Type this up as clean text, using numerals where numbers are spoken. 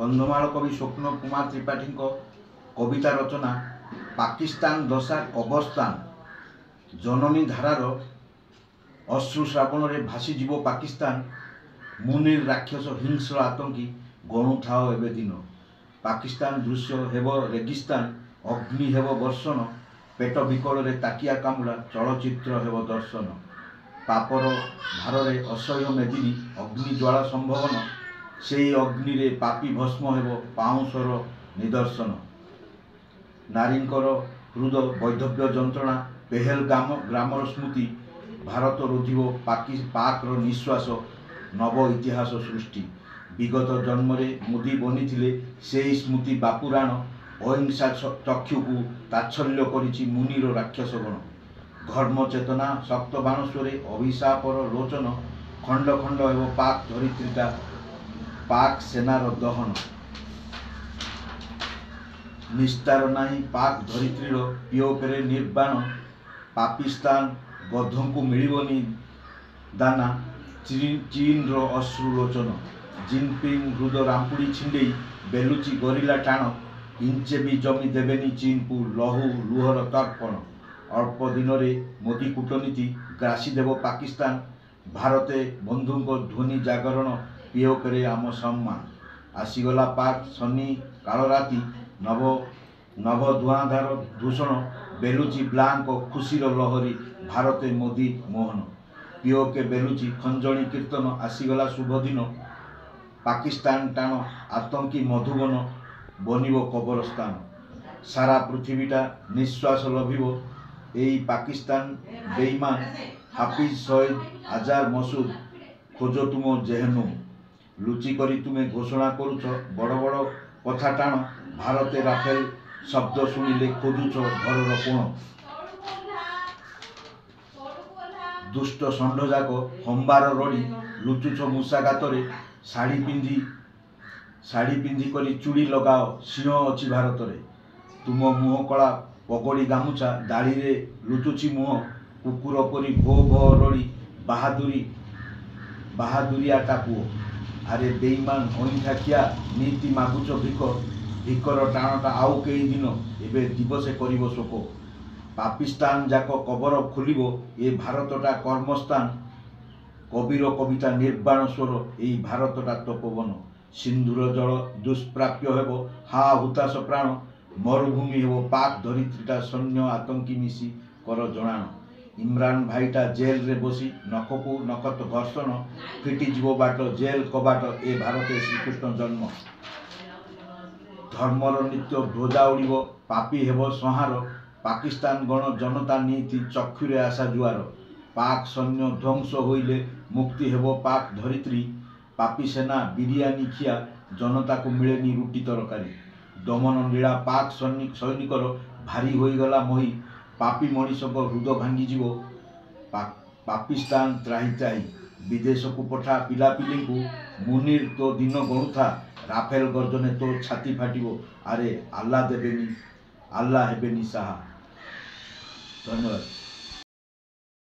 କନ୍ଧମାଳ କବି ସ୍ୱପ୍ନ କୁମାର ତ୍ରିପାଠୀଙ୍କ କବିତା ରଚନା ପାକିସ୍ତାନ ଦଶା କବରସ୍ତାନ। ଜନନୀ ଧାରାର ଅଶ୍ରୁ ଶ୍ରାବଣରେ ଭାସିଯିବ ପାକିସ୍ତାନ। ମୁନିର ରାକ୍ଷସ ହିଂସ୍ର ଆତଙ୍କୀ ଗଣୁଥାଅ ଏବେ ଦିନ। ପାକିସ୍ତାନ ଦୃଶ୍ୟ ହେବ ରେଗିସ୍ତାନ, ଅଗ୍ନି ହେବ ବର୍ଷଣ। ପେଟ ବିକଳରେ ତାକିଆ କାମୁଡ଼ା ଚଳଚ୍ଚିତ୍ର ହେବ ଦର୍ଶନ। ପାପର ଭାରରେ ଅସହ୍ୟ ମେଦିନୀ ଅଗ୍ନି ଜ୍ୱାଳା ସମ୍ଭବନ। ସେହି ଅଗ୍ନିରେ ପାପୀ ଭସ୍ମ ହେବ ପାଉଁଶର ନିଦର୍ଶନ। ନାରୀଙ୍କର ହୃଦ ବୈଧବ୍ୟ ଯନ୍ତ୍ରଣା, ପେହେଲଗାମ ଗ୍ରାମର ସ୍ମୃତି। ଭାରତ ରୋଧିବ ପାକ୍ର ନିଶ୍ୱାସ, ନବ ଇତିହାସ ସୃଷ୍ଟି। ବିଗତ ଜନ୍ମରେ ମୋଦି ବନିଥିଲେ ସେହି ସ୍ମୃତି ବାପୁରାଣ। ଅହିଂସା ଚକ୍ଷୁକୁ ତାଚ୍ଛଲ୍ୟ କରିଛି ମୁନିର ରାକ୍ଷସଗଣ। ଧର୍ମ ଚେତନା ଶକ୍ତ ବାଣସ୍ୱରେ ଅଭିଶାପର ଲୋଚନ। ଖଣ୍ଡ ଖଣ୍ଡ ହେବ ପାକ୍ ଧରିତ୍ରୀଟା, ପାକ୍ ସେନାର ଦହନ। ନିସ୍ତାର ନାହିଁ ପାକ୍ ଧରିତ୍ରୀର ପିଓକେରେ ନିର୍ବାଣ। ପାକିସ୍ତାନ ଗଧଙ୍କୁ ମିଳିବନି ଦାନା, ଚୀନର ଅଶ୍ରୁ ଲୋଚନ। ଜିନପିଙ୍ଗ ହୃଦ ରାମ୍ପୁଡ଼ି ଛିଣ୍ଡେଇ ବେଲୁଚି ଗରିଲା ଟାଣ। ଇଞ୍ଚେ ବି ଜମି ଦେବେନି ଚୀନକୁ ଲହୁ ଲୁହର ତର୍ପଣ। ଅଳ୍ପ ଦିନରେ ମୋଦି କୂଟନୀତି ଗ୍ରାସି ଦେବ ପାକିସ୍ତାନ। ଭାରତେ ବନ୍ଧୁଙ୍କ ଧ୍ୱନି ଜାଗରଣ, ପିଓକେରେ ଆମ ସମ୍ମାନ। ଆସିଗଲା ପାକ୍ ସନି କାଳରାତି, ନଭ ଧୂଆଁଧାର ଦୂଷଣ। ବେଲୁଚି ବ୍ଲାଙ୍କ ଖୁସିର ଲହରୀ, ଭାରତେ ମୋଦି ମୋହନ। ପିଓକେ ବେଲୁଚି ଖଞ୍ଜଣି କୀର୍ତ୍ତନ, ଆସିଗଲା ଶୁଭ ଦିନ। ପାକିସ୍ତାନ ଟାଣ ଆତଙ୍କୀ ମଧୁବନ, ବନିବ କବରସ୍ତାନ। ସାରା ପୃଥିବୀଟା ନିଶ୍ୱାସ ଲଭିବ ଏଇ ପାକିସ୍ତାନ ବେଇମାନ। ହାଫିଜ ସଇଦ ଆଜାଦ ମସୁଦ, ଖୋଜ ତୁମ ଜେହନୁମ। ଲୁଚି କରି ତୁମେ ଘୋଷଣା କରୁଛ ବଡ଼ ବଡ଼ କଥା ଟାଣ। ଭାରତେ ରାଫେଲ ଶବ୍ଦ ଶୁଣିଲେ ଖୋଜୁଛ ଘରର କୋଣ। ଦୁଷ୍ଟ ଷଣ୍ଢଯାକ ହମ୍ବାର ରଡ଼ି, ଲୁଚୁଛ ମୂଷା ଗାତରେ। ଶାଢ଼ୀ ପିନ୍ଧି କରି ଚୁଡ଼ି ଲଗାଅ, ସିଂହ ଅଛି ଭାରତରେ। ତୁମ ମୁହଁ କଳା ପଗଡ଼ି ଗାମୁଛା, ଦାଢ଼ିରେ ଲୁଚୁଛି ମୁହଁ। କୁକୁର ପରି ଭୋ ଭୋ ରଡ଼ି, ବାହାଦୁରିଆଟା ପୁଅ। ଆରେ ବେଇମାନ ଅଇଁଠା ଖିଆ, ନିତି ମାଗୁଛ ଭିକ। ଭିକର ଟାଣଟା ଆଉ କେଇ ଦିନ, ଏବେ ଦିବସେ କରିବ ଶୋକ। ପାକିସ୍ତାନ ଯାକ କବର ଖୋଲିବ, ଏ ଭାରତଟା କର୍ମସ୍ଥାନ। କବିର କବିତା ନିର୍ବାଣ ସ୍ୱର, ଏଇ ଭାରତଟା ତପୋବନ। ସିନ୍ଧୁର ଜଳ ଦୁଷ୍ପ୍ରାପ୍ୟ ହେବ, ହା ହୁତାଶ ପ୍ରାଣ। ମରୁଭୂମି ହେବ ପାକ୍ ଧରିତ୍ରୀଟା, ସୈନ୍ୟ ଆତଙ୍କୀ ମିଶି କର ଜଣାଣ। ଇମ୍ରାନ ଭାଇଟା ଜେଲରେ ବସି ନଖକୁ ନଖ ଘର୍ଷଣ। ଫିଟିଯିବ ବାଟ ଜେଲ କବାଟ, ଏ ଭାରତେ ଶ୍ରୀକୃଷ୍ଣ ଜନ୍ମ। ଧର୍ମର ନିତ୍ୟ ଧ୍ୱଜା ଉଡ଼ିବ, ପାପୀ ହେବ ସଂହାର। ପାକିସ୍ତାନ ଗଣ ଜନତା ନୀତି, ଚକ୍ଷୁରେ ଆଶା ଜୁଆର। ପାକ୍ ସୈନ୍ୟ ଧ୍ୱଂସ ହୋଇଲେ ମୁକ୍ତି ହେବ ପାକ୍ ଧରିତ୍ରୀ। ପାପୀ ସେନା ବିରିୟାନୀ ଖିଆ, ଜନତାକୁ ମିଳେନି ରୁଟି ତରକାରୀ। ଦମନ ଲୀଳା ପାକ୍ ସୈନିକର ଭାରି ହୋଇଗଲା ମହି। ପାପୀ ମଣିଷଙ୍କ ହୃଦ ଭାଙ୍ଗିଯିବ। ପାକିସ୍ତାନ ତ୍ରାହି ତ୍ରାହି, ବିଦେଶକୁ ପଠା ପିଲାପିଲିଙ୍କୁ। ମୁନିର ତୋ ଦିନ ଗଣୁଥା, ରାଫେଲ ଗର୍ଜନେ ତୋ ଛାତି ଫାଟିବ। ଆରେ ଆଲ୍ଲା ହେବେନି ସାହା। ଧନ୍ୟବାଦ।